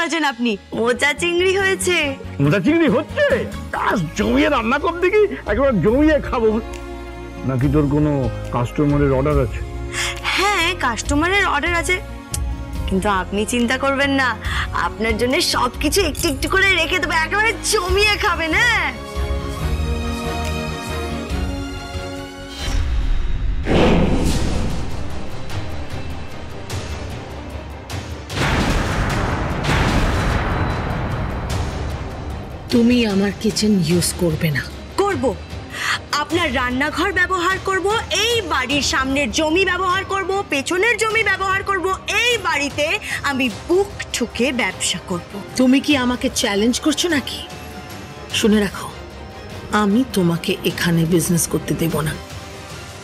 হয়েছেন আপনি, মোচা চিংড়ি হয়েছে। মোচা চিংড়ি হচ্ছে? জমিয়ে রান্না কর দেখি, একেবারে জমিয়ে খাবো। নাকি তোর কোনো কাস্টমারের অর্ডার আছে? হ্যাঁ, কাস্টমারের অর্ডার আছে, কিন্তু আপনি চিন্তা করবেন না, আপনার জন্য সবকিছু একটু একটু করে রেখে দেবো, একেবারে জমিয়ে খাবেন। হ্যাঁ, তুমি আমার কিচেন ইউজ করবে না। করব। আপনার রান্নাঘর ব্যবহার করব, এই বাড়ির সামনের জমি ব্যবহার করব, পেছনের জমি ব্যবহার করব, এই বাড়িতে আমি বুক ঠুকে ব্যবসা করব। তুমি কি আমাকে চ্যালেঞ্জ করছো নাকি? শুনে রাখো, আমি তোমাকে এখানে বিজনেস করতে দেব না,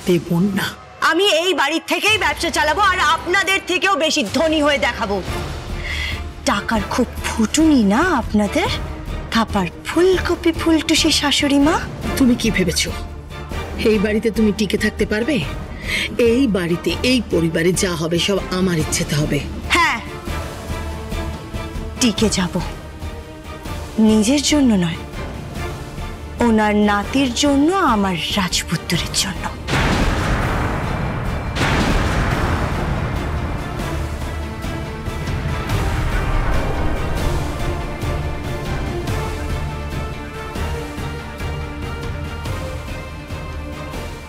দেব না। আমি এই বাড়ির থেকেই ব্যবসা চালাবো, আর আপনাদের থেকেও বেশি ধনী হয়ে দেখাবো। টাকার খুব ফুটুনি না আপনাদের, থাপার ফুলকপি ফুলটুসি শাশুড়ি মা। তুমি কি ভেবেছো এই বাড়িতে তুমি টিকে থাকতে পারবে? এই বাড়িতে, এই পরিবারে যা হবে সব আমার ইচ্ছেতে হবে। হ্যাঁ, টিকে যাব, নিজের জন্য নয়, ওনার নাতির জন্য, আমার রাজপুত্রের জন্য।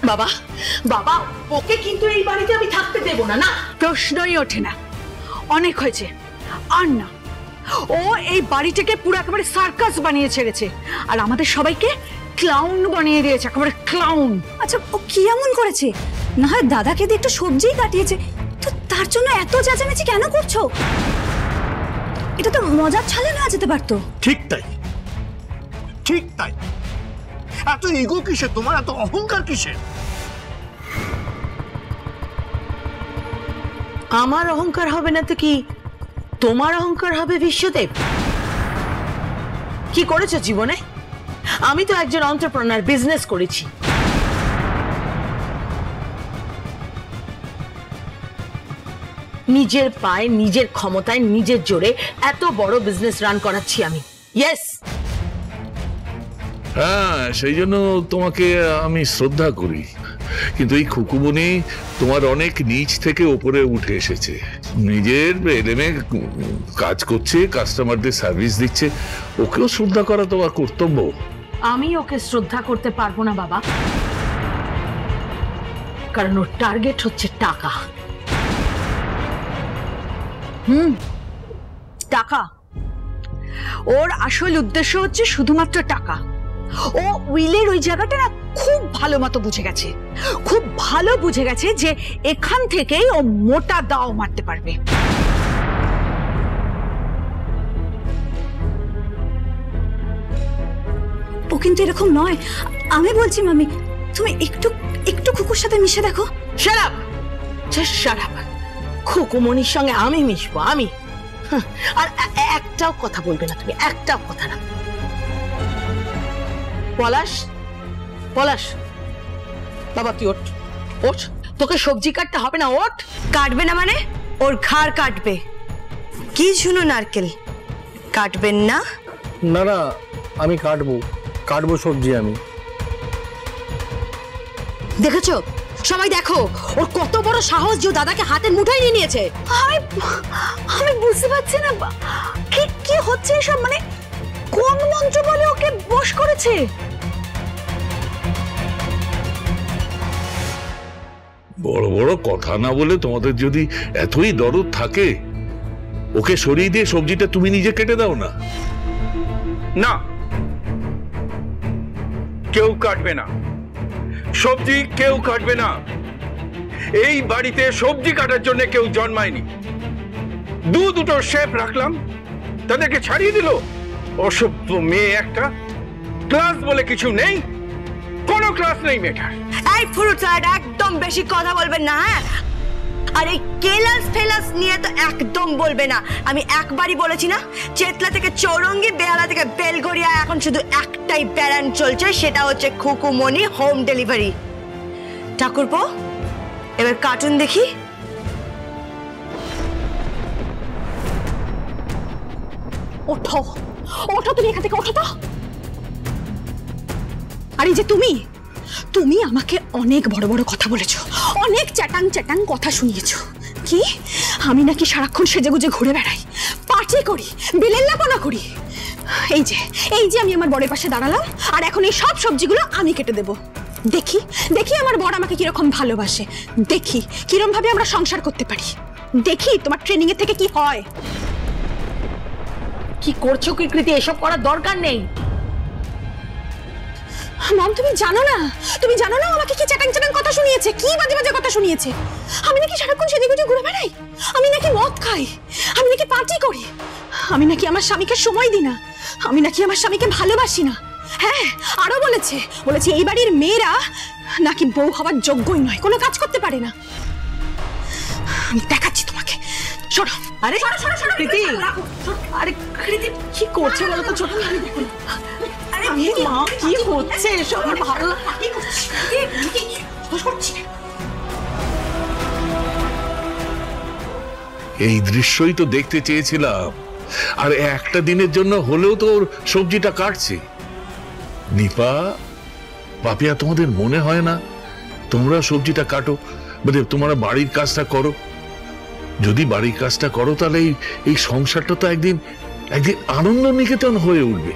বাবা, বাবা, ওকে কিন্তু এই বাড়িতে আমি থাকতে দেব না। না, প্রশ্নই ওঠে না, অনেক হয়েছে আর না। ও এই বাড়িটাকে পুরো একেবারে সার্কাস বানিয়ে ছেড়েছে, আর আমাদের সবাইকে ক্লাউন বানিয়ে দিয়েছে, একেবারে ক্লাউন। আচ্ছা, ও কি এমন করেছে? না হয় দাদাকে দিয়ে একটু সবজিই কাটিয়েছে, তো তার জন্য এত চেঁচামেচি কেন করছো? এটা তো মজার ছলে নেওয়া যেতে পারতো। ঠিক তাই, ঠিক তাই। এত ইগো কিসে তোমার, এত অহংকার কিসে? আমার অহংকার হবে না তো কি তোমার অহংকার হবে বিশ্বদেব? কি করেছো জীবনে? আমি তো একজন এন্টারপ্রেনার, বিজনেস করেছি। নিজের পায়ে, নিজের ক্ষমতায়, নিজের জোরে এত বড় বিজনেস রান করাচ্ছি আমি। ইয়েস, হ্যাঁ, সেই জন্য তোমাকে আমি শ্রদ্ধা করি, কিন্তু এই খুকুমনি তোমার অনেক নিচ থেকে ওপরে উঠে এসেছে, নিজের এলেমে কাজ করছে, কাস্টমারদের সার্ভিস দিচ্ছে, ওকেও শ্রদ্ধা করা তোমার কর্তব্য। আমি ওকে শ্রদ্ধা করতে পারবো না বাবা, কারণ ওর টার্গেট হচ্ছে টাকা। টাকা, ওর আসল উদ্দেশ্য হচ্ছে শুধুমাত্র টাকা। ও উইলের ওই জায়গাটা না খুব ভালো মতো বুঝে গেছে, খুব ভালো বুঝে গেছে যে এখান থেকেই ও মোটা দাও মারতে পারবে। ও কিন্তু এরকম নয়, আমি বলছি মামি, তুমি একটু একটু খুকুর সাথে মিশে দেখো। Shut up, just shut up. খুকুমনির সঙ্গে আমি মিশবো? আমি? আর একটাও কথা বলবে না তুমি, একটাও কথা না। পলাশ, পলাশ বাবা, তুই ওঠ, ওঠ, তোকে সবজি কাটতে হবে না, ওঠ। কাটবে না মানে? ওর ঘাড় কাটবে। কি শুনো নারকেল, কাটবেন না? না না, আমি কাটবো, কাটবো সবজি আমি। দেখেছো সবাই, দেখো ওর কত বড় সাহস যে দাদাকে হাতের মুঠোয় নিয়ে নিয়েছে। আমি বুঝতে পারছি না কি কি হচ্ছে এসব, মানে কোন মন্ত্র বলে ওকে বশ করেছে? বড় বড় কথা না বলে তোমাদের যদি এতই দরদ থাকে, ওকে সরিয়ে দিয়ে সবজিটা তুমি নিজে কেটে দাও না। না, কেউ কাটবে না সবজি, কেউ কাটবে না। এই বাড়িতে সবজি কাটার জন্য কেউ জন্মায়নি। দুটো শেফ রাখলাম, তাদেরকে ছাড়িয়ে দিল। অসভ্য মেয়ে একটা, ক্লাস বলে কিছু নেই, কোনো ক্লাস নেই মেয়েটার। এই ফ্রুট স্যালাড, একদম বেশি কথা বলবেন না। হ্যাঁ, আর এই কেলাস ফেলাস নিয়ে তো একদম বলবে না। আমি একবারই বলেছি না, চেতলা থেকে চৌরঙ্গি, বেহালা থেকে বেলগড়িয়া এখন শুধু একটাই ব্যারান্ড চলছে, সেটা হচ্ছে খুকুমনি হোম ডেলিভারি। ঠাকুরপো, এবার কার্টুন দেখি। ওঠো ওঠো, তুমি এখান থেকে ওঠো তো। আর এই যে তুমি তুমি আমাকে অনেক বড় বড় কথা বলেছো, অনেক চ্যাটাং চ্যাটাং কথা শুনিয়েছো। কি আমি নাকি সারাক্ষণ সেজেগুজে ঘুরে বেড়াই, পার্টি করি, বেলেল্লাপনা করি? এই যে আমি আমার বরের পাশে দাঁড়ালাম, আর এখন এই সব সবজিগুলো আমি কেটে দেব। দেখি দেখি আমার বর আমাকে কিরকম ভালোবাসে, দেখি কিরকম ভাবে আমরা সংসার করতে পারি, দেখি তোমার ট্রেনিং এর থেকে কি হয়। কি করছো কি কৃতি? এসব করার দরকার নেই। মম তুমি জানো না আমাকে কি চ্যাটাং চ্যাটাং কথা শুনিয়েছে, কি বাজে বাজে কথা শুনিয়েছে। আমি নাকি সারাক্ষণ সেদিকে ঘুরে বেড়াই, আমি নাকি মদ খাই, আমি নাকি পার্টি করি, আমি নাকি আমার স্বামীকে সময় দিই না, আমি নাকি আমার স্বামীকে ভালোবাসি না। হ্যাঁ, আরো বলেছে এই বাড়ির মেয়েরা নাকি বউ হওয়ার যোগ্যই নয়, কোনো কাজ করতে পারে না। আমি দেখাচ্ছি তোমাকে, সরো। আরে কৃতি, আরে কৃতি কি করছে বলো তো? ছোট আরে মা, কি হচ্ছে এসব? আমার ভালো এই দৃশ্যই তো দেখতে চেয়েছিলাম, আর একটা দিনের জন্য হলেও তো ওর সবজিটা কাটছে। নিপা, পাপিয়া, তোমাদের মনে হয় না তোমরা সবজিটা কাটো, মানে তোমরা বাড়ির কাজটা করো? যদি বাড়ির কাজটা করো তাহলে এই সংসারটা তো একদিন আনন্দ নিকেতন হয়ে উঠবে,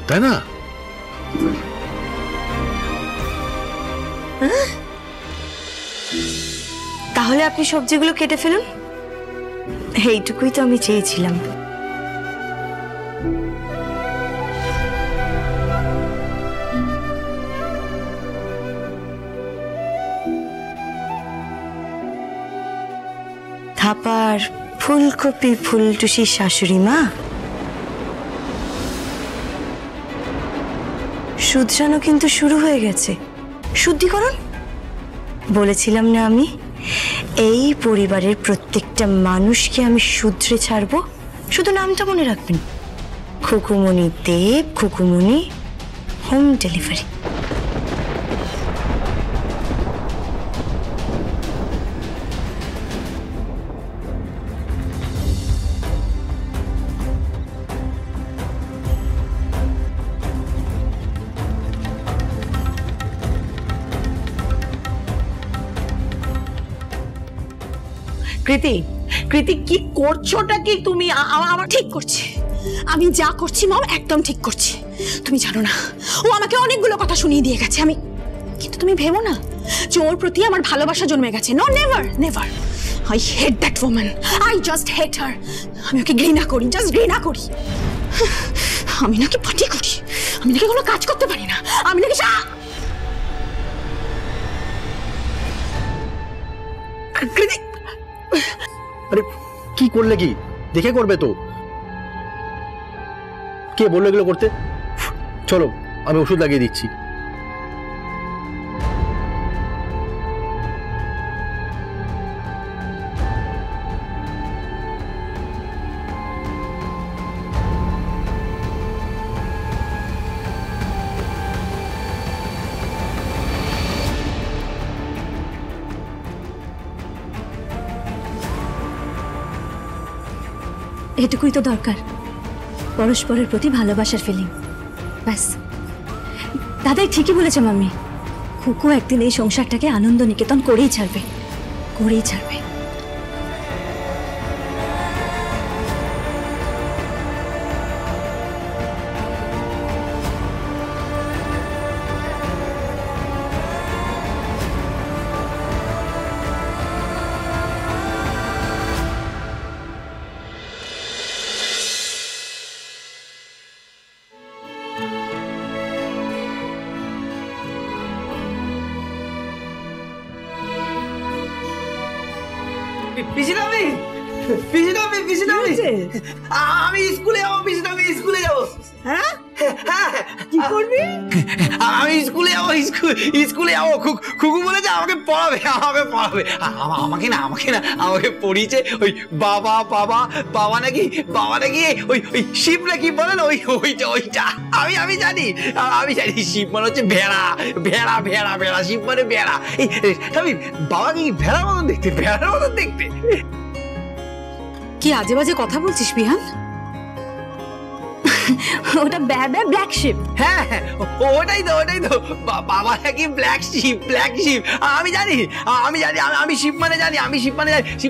তাই না? তাহলে আপনি সবজিগুলো কেটে ফেলুন, এইটুকুই তো আমি চেয়েছিলাম। থাপার ফুলকপি ফুলটুসির শাশুড়ি মা, শুধরানো কিন্তু শুরু হয়ে গেছে। শুদ্ধিকরণ বলেছিলাম না আমি, এই পরিবারের প্রত্যেকটা মানুষকে আমি শুধরে ছাড়বো। শুধু নামটা মনে রাখবেন, খুকুমণি দেব, খুকুমণি হোম ডেলিভারি। কৃতি কি করছোটা কি তুমি? আমার ঠিক করছে, আমি যা করছি মম একদম ঠিক করছি। তুমি জানো না, ও আমাকে অনেকগুলো কথা শুনিয়ে দিয়ে গেছে। কিন্তু তুমি ভেবো না যে ওর প্রতি আমার ভালোবাসা জন্মে গেছে। No, never never. I hate that woman, I just hate her. আমি ওকে ঘৃণা করি, জাস্ট ঘৃণা করি। আমি নাকি পার্টি করি, আমি নাকি কোনো কাজ করতে পারি না, আমি নাকি কৃতি, আরে কি করলে? কি দেখে করবে তো? কে বললো এগুলো করতে? চলো আমি ওষুধ লাগিয়ে দিচ্ছি। এটুকুই তো দরকার, পরস্পরের প্রতি ভালোবাসার ফিলিং, ব্যাস। দাদাই ঠিকই বলেছে মাম্মি, খুকু একদিন এই সংসারটাকে আনন্দ নিকেতন করেই ছাড়বে, করেই ছাড়বে। আমি স্কুলে যাবো, স্কুলে যাবো। হ্যাঁ কি করবি? আমি স্কুলে যাবো, স্কুলে যাবো। খুকু বলেছে আমাকে পড়াবে। আমাকে না আমাকে পড়িয়েছে ওই বাবা নাকি ওই শিব নাকি বলেন, ওইটা আমি জানি শিব মানে হচ্ছে ভেড়া। শিব মানে ভেড়া। আমি বাবাকে কি ভেড়ার মতন দেখতে? কি আজে বাজে কথা বলছিস বিহান? ওটা ব্ল্যাক শিপ। হ্যাঁ হ্যাঁ, ওটাই তো বাবা নাকি ব্ল্যাক শিপ। আমি জানি আমি শিপ মানে জানি, শিপ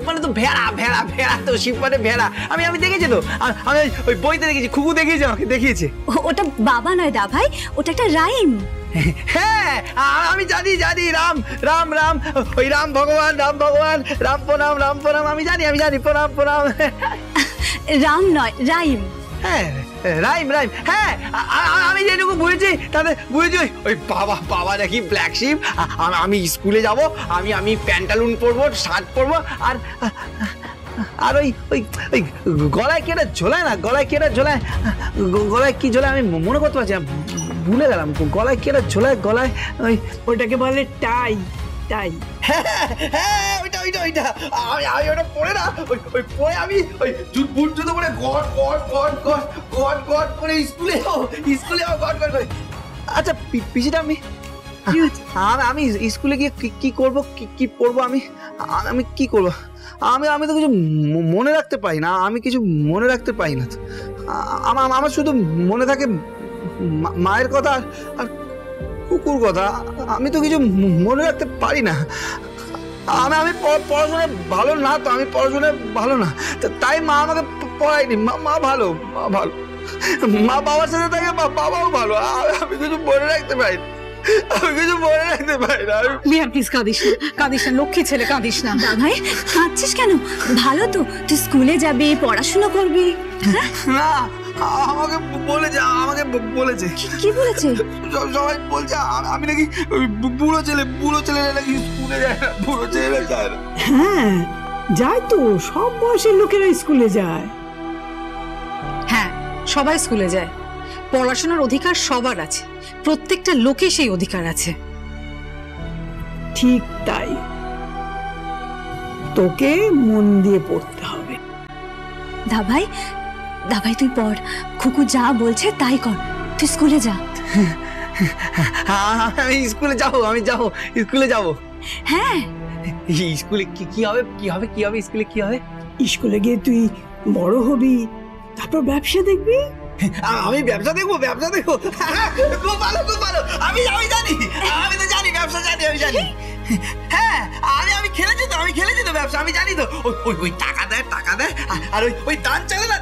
মানে তো ভেড়া তো, শিপ মানে ভেড়া। আমি দেখেছি তো, আমি ওই বইতে দেখেছি, খুকু দেখিয়েছে, আমাকে দেখিয়েছে। ওটা বাবা নয় দা ভাই, ওটা একটা রাইম। হ্যাঁ আমি জানি রাম রাম রাম, ওই রাম ভগবান রাম প্রণাম, আমি জানি প্রণাম। রাম নয়, রাইম। হ্যাঁ রাইম। হ্যাঁ আমি যেটুকু বুঝেছি তাতে বুঝেছি ওই বাবা নাকি ব্ল্যাক শিপ। আমি স্কুলে যাব, আমি প্যান্টালুন পরবো, শার্ট পরবো, আর ওই গলায় কি একটা ঝোলায় না, গলায় কি ঝোলায় আমি মনে করতে পারছি না, ভুলে গেলাম। গলায় কি একটা ঝোলায়, গলায় ওটাকে বলে টাই। হ্যাঁ ওইটা আমি ওটা পরে না, ওই পরে আমি ওই বুট জুতো পরে গট করে স্কুলে গট করে। আচ্ছা পিসিটা আমি স্কুলে গিয়ে কি করব, কি পড়বো, আমি কি করবো? আমি তো কিছু মনে রাখতে পারি না, তো আমার শুধু মনে থাকে মায়ের কথা আর কুকুর কথা। আমি তো কিছু মনে রাখতে পারি না। আমি পড়াশোনায় ভালো না, তো আমি পড়াশোনায় ভালো না, তাই মা আমাকে পড়ায়নি। মা ভালো, মা বাবার সাথে থাকে, বাবাও ভালো। আমি কিছু মনে রাখতে পারি না, বিহান প্লিজ কাঁদিস না, লক্ষ্মী ছেলে, কাঁদিস না। দা ভাই কাঁদছিস কেন? ভালো তো, তুই স্কুলে যাবি, পড়াশোনা করবি। না, আমাকে বলেছে। কি বলেছে? সবাই বলছে আমি নাকি বুড়ো ছেলে নাকি স্কুলে যায় না, বুড়ো ছেলে যায় না। হ্যাঁ যায় তো, সব বয়সের লোকেরা স্কুলে যায়। হ্যাঁ সবাই স্কুলে যায়, পড়াশোনার অধিকার সবার আছে, প্রত্যেকটা লোকে সেই অধিকার আছে। ঠিক তাই, তোকে মন দিয়ে পড়তে হবে। দা ভাই তুই পড়, খুকু যা বলছে তাই কর, তুই স্কুলে যা। আমি স্কুলে যাবো। হ্যাঁ স্কুলে কি হবে স্কুলে গিয়ে তুই বড় হবি, তারপর ব্যবসা দেখবি। আমি ব্যবসা দেখবো। খুব ভালো। আমি জানি ব্যবসা জানি। হ্যাঁ আমি খেলেছি তো ব্যবসা, আমি জানি তো। ওই টাকা দেয় আর ওই দান চলে না,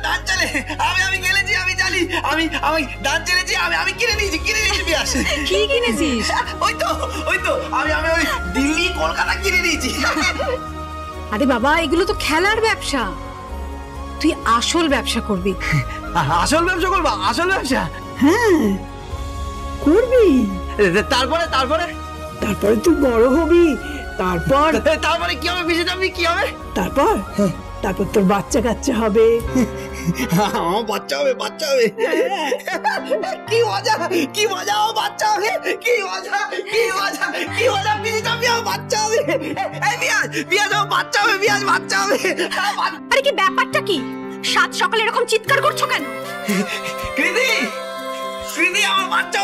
আমি খেলেছি, আমি জানি। আমি দান চলেছি, আমি কিনে নিয়েছি বিয়াস। কি কিনেছিস? ওই তো আমি ওই দিল্লি কলকাতা কিনে নিয়েছি। আরে বাবা, এগুলো তো খেলার ব্যবসা, তুই আসল ব্যবসা করবি। আসল ব্যবসা করবো? আসল ব্যবসা? হ্যাঁ করবি। তারপরে তুই বড় হবি, তারপরে কি হবে? বিষয়টা কি হবে? তারপর তোর বাচ্চা কাচ্চা হবে। আমার বাচ্চা হবে। কি মজা আমার বাচ্চা হবে, কি মজা বিষয়টা, আমার বাচ্চা হবে। বিয়াজ আমার বাচ্চা হবে। আরে কি ব্যাপারটা কি? সাত সকালে এরকম চিৎকার করছো কেন? কৃতি আমার বাচ্চা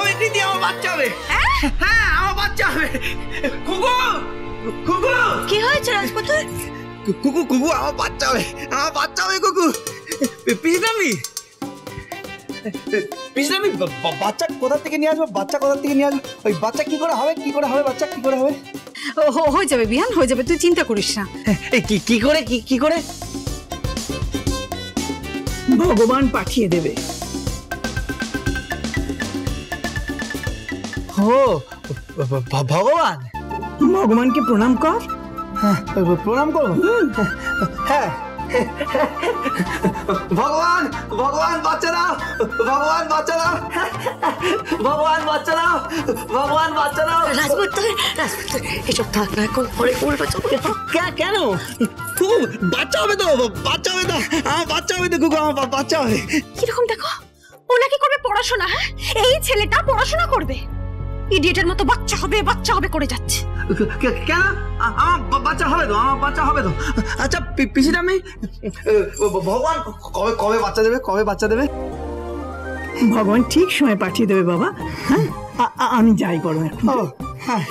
হবে। হ্যাঁ আমার বাচ্চা হবে। কুকু কি হয়েছে রাজপুত্র? কুকু আমার বাচ্চা হবে কুকু। পিসনামি বাচ্চা কোথা থেকে নিয়ে আসবো? ওই বাচ্চা কি করে হবে? বাচ্চা কি করে হবে? হয়ে যাবে বিহান, হয়ে যাবে, তুই চিন্তা করিস না। কি করে ভগবান পাঠিয়ে দেবে। ভগবানকে প্রণাম কর। প্রণাম করবো? হ্যাঁ। ভগবান বাচ্চা দাও, রাজপুত্র এসব থাক না, এখন পরে করবে। কেন? খুব বাচ্চা হবে তো, আমার বাচ্চা হবে তো কুকু, আমার বাচ্চা হবে। কিরকম দেখো, ও নাকি করবে পড়াশোনা। হ্যাঁ এই ছেলেটা পড়াশোনা করবে, ইডিয়েটের মতো বাচ্চা হবে করে যাচ্ছে। কেন? আমার বাচ্চা হবে তো। আচ্ছা পিসিটা, আমি ভগবান কবে বাচ্চা দেবে? ভগবান ঠিক সময় পাঠিয়ে দেবে বাবা। হ্যাঁ আমি যাই বড়। হ্যাঁ।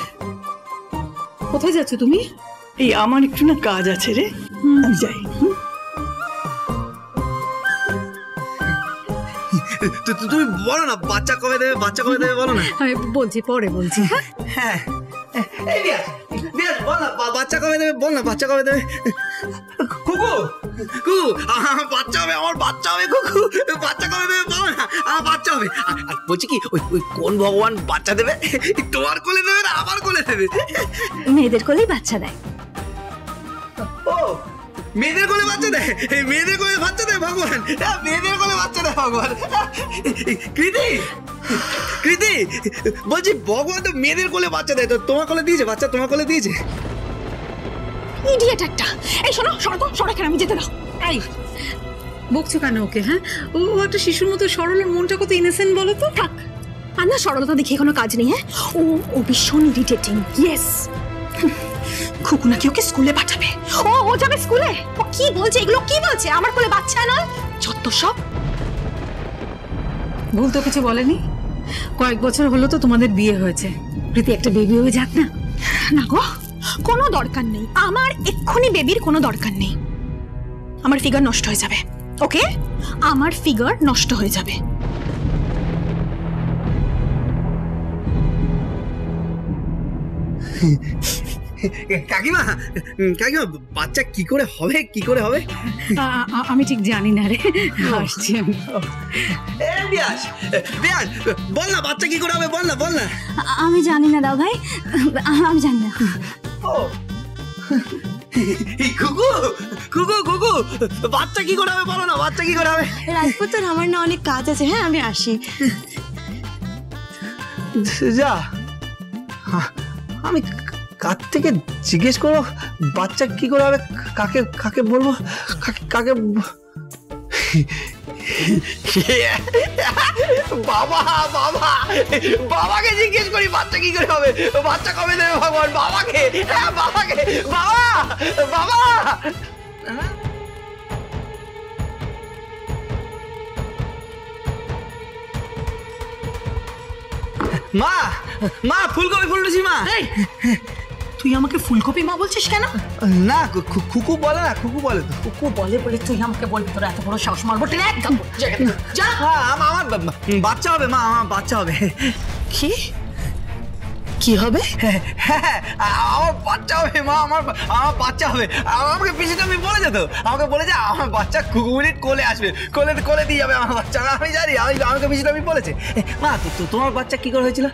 কোথায় যাচ্ছ তুমি? এই আমার একটু না কাজ আছে রে, আমি যাই। তুমি বলো না বাচ্চা কবে দেবে, বাচ্চা কবে দেবে বলো না। আমি বলছি, পরে বলছি। হ্যাঁ এই বিয়াস, বিয়াস বল না বাচ্চা কবে দেবে, বল না বাচ্চা কবে দেবে। কুকু কুকু আমার বাচ্চা হবে, আমার বাচ্চা হবে কুকু, বাচ্চা কবে দেবে বলো না, আমার বাচ্চা হবে। আর বলছি কি ওই ওই কোন ভগবান বাচ্চা দেবে, তোমার কোলে দেবে না আমার কোলে দেবে? মেয়েদের কোলেই বাচ্চা দেয়। ও মেয়েদের কোলে বাচ্চা দেয়, মেয়েদের কোলে বাচ্চা দেয় ভগবান, মেয়েদের কোলে বাচ্চা দেয় ভগবান। কৃতি কৃতি বলছি ভগবান তো মেয়েদের কোলে বাচ্চা দেয়, তো তোমার কোলে দিয়েছে বাচ্চা, তোমার কোলে দিয়েছে? ইডিয়েট একটা। এই শোনো, সরো তো, সরো এখানে, আমি যেতে দাও। এই বকছো কেন ওকে? হ্যাঁ, ও একটা শিশুর মতো সরল, আর মনটা কত ইনোসেন্ট বলো তো। থাক, আর না সরলতা দেখিয়ে কোনো কাজ নেই। হ্যাঁ, ও ভীষণ ইরিটেটিং। ইয়েস, খুকু নাকি ওকে স্কুলে পাঠাবে। ও যাবে স্কুলে? ও কি বলছে এগুলো, কি বলছে? আমার কোলে বাচ্চা নয়, যত সব। ভুল তো কিছু বলেনি, কয়েক বছর হলো তো তোমাদের বিয়ে হয়েছে। প্রীতি একটা বেবি হয়ে যাক না। না গো, কোনো দরকার নেই, আমার এক্ষুনি বেবির কোনো দরকার নেই। আমার ফিগার নষ্ট হয়ে যাবে, ওকে? আমার ফিগার নষ্ট হয়ে যাবে। কাকিমা কাকিমা বাচ্চা কি করে হবে, কি করে হবে? আমি ঠিক জানি না রে, আসছি আমি। বিয়াস বিয়াস বল না বাচ্চা কি করে হবে, বল না বল না। আমি জানি না দাও ভাই, আমি জানি না। ও কুকু কুকু কুকু বাচ্চা কি করে হবে বলো না, বাচ্চা কি করে হবে? রাজপুত্র আমার না অনেক কাজ আছে, হ্যাঁ আমি আসি। যা, আমি কার থেকে জিজ্ঞেস করবো বাচ্চা কি করে হবে, কাকে কাকে বলবো, কাকে বাবা বাবা বাবাকে জিজ্ঞেস করি বাচ্চা কি করে হবে, বাচ্চা কবে দেবে ভগবান, বাবাকে, হ্যাঁ বাবাকে, বাবা বাবা। মা মা ফুলকপি ফুলছি মা। তুই আমাকে ফুলকপি মা বলছিস কেন? না খুকু বলে না, খুকু বলে তো। কুকু বলে বলে তুই আমাকে বলবি? তোর এত বড় সাহস, মারবো টেনে একদম। যা। আমার বাচ্চা হবে মা, আমার বাচ্চা হবে। কি কি হবে? হ্যাঁ আমার বাচ্চা হবে মা, আমার বাচ্চা হবে। আমাকে পিছিয়ে আমি বলে যেত, আমাকে বলে যে আমার বাচ্চা কুকুরের কোলে আসবে, কোলে কোলে দিয়ে যাবে আমার বাচ্চা। আমি জানি, আমাকে পিছিয়ে আমি বলেছে। মা তোমার বাচ্চা কি করে হয়েছিল?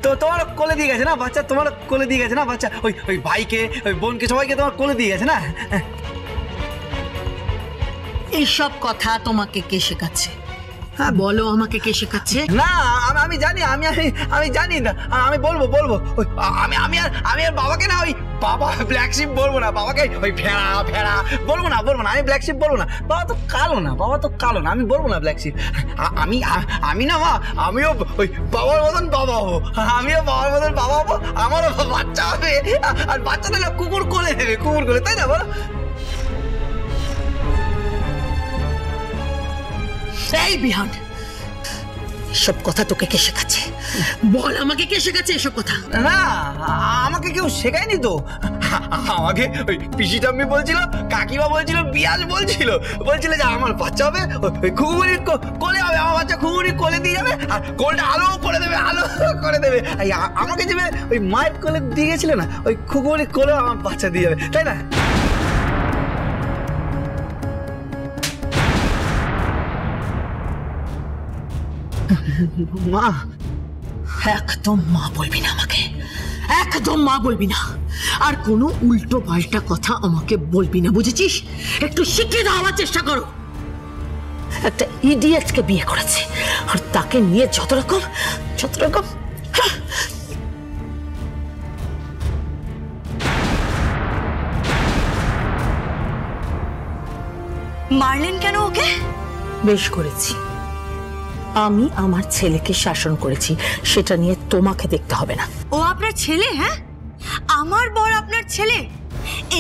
তো তোমার কোলে দিয়ে গেছে না বাচ্চা, তোমার কোলে দিয়ে গেছে না বাচ্চা, ওই ভাইকে, ওই বোনকে, সবাইকে তোমার কোলে দিয়ে গেছে না। এইসব কথা তোমাকে কে শেখাচ্ছে? হ্যাঁ বলো, আমাকে কে শেখাচ্ছে? না আমি জানি, আমি জানি না, আমি বলবো আমি আর বাবাকে না, ওই বাবা ব্ল্যাক শিপ বলবো না, বাবাকে ওই ভেড়া ভেড়া বলবো না, আমি ব্ল্যাক শিপ বলবো না। বাবা তো কালো না, আমি বলবো না ব্ল্যাক শিপ। আমি না মা, আমিও ওই বাবার মতন বাবা হবো, আমিও বাবার মতন বাবা হবো, আমারও বাচ্চা হবে, আর বাচ্চাদের কুকুর কোলে দেবে, কুকুর কোলে, তাই না বলো? এই বিহান, সব কথা তোকে কে শেখাচ্ছে? বল আমাকে কে শেখাচ্ছে এসব কথা? না আমাকে কেউ শেখায়নি তো, আমাকে ওই পিসি ঠাম্মি বলছিল, কাকিমা বলছিল, বিয়াস বলছিল যে আমার বাচ্চা হবে ওই খুকুরির কোলে হবে, আমার বাচ্চা খুকুরির কোলে দিয়ে যাবে, আর কোলটা আলো করে দেবে, আলো করে দেবে। আমাকে যে ওই মায়ের কোলে দিয়ে গেছিল না, ওই খুকুরির কোলে আমার বাচ্চা দিয়ে যাবে, তাই না? মা একদম মা বলবি না আমাকে, একদম মা বলবি না, আর কোনো উল্টো পাল্টা কথা আমাকে বলবি না, বুঝেছিস? একটু শিক্ষিত হওয়ার চেষ্টা করো। একটা ইডিয়েটকে বিয়ে করেছে, আর তাকে নিয়ে যত রকম মারলেন কেন ওকে? বেশ করেছি, আমি আমার ছেলেকে শাসন করেছি, সেটা নিয়ে তোমাকে দেখতে হবে না। ও আপনার ছেলে? হ্যাঁ, আমার বর আপনার ছেলে?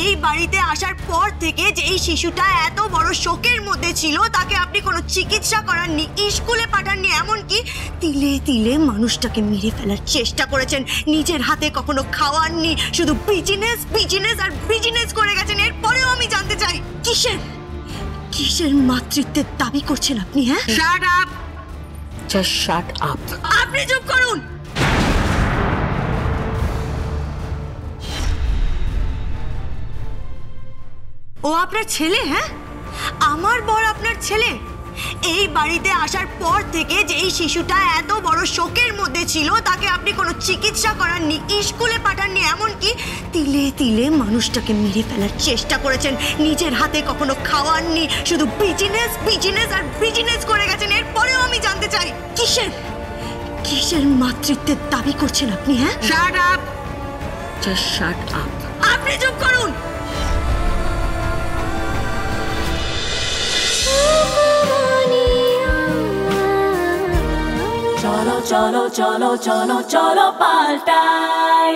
এই বাড়িতে আসার পর থেকে যে এই শিশুটা এত বড় শোকের মধ্যে ছিল, তাকে আপনি কোনো চিকিৎসা করাননি, স্কুলে পাঠাননি, এমনকি তিলে তিলে মানুষটাকে মেরে ফেলার চেষ্টা করেছেন, নিজের হাতে কখনো খাওয়াননি, শুধু বিজনেস আর বিজনেস করে গেছেন। এরপরেও আমি জানতে চাই, কিসের মাতৃত্বের দাবি করছেন আপনি? হ্যাঁ, শাট আপ। Just shut up. আপনি চুপ করুন। ও আপনার ছেলে? হ্যাঁ, আমার বর আপনার ছেলে? এই বাড়িতে আসার পর থেকে যে এই শিশুটা এত বড় শোকের মধ্যে ছিল, তাকে আপনি কোনো চিকিৎসা করাননি, স্কুলে পাঠাননি, এমনকি তিলে তিলে মানুষটাকে মেরে ফেলার চেষ্টা করেছেন, নিজের হাতে কখনো খাওয়াননি, শুধু বিজনেস বিজনেস আর বিজনেস করে গেছেন। এরপরেও আমি জানতে চাই কিসের মাতৃত্বের দাবি করছেন আপনি? হ্যাঁ, শাট আপ, জাস্ট শাট আপ। আপনি চুপ করুন। চলো চলো চলো চলো চলো পাল্টাই।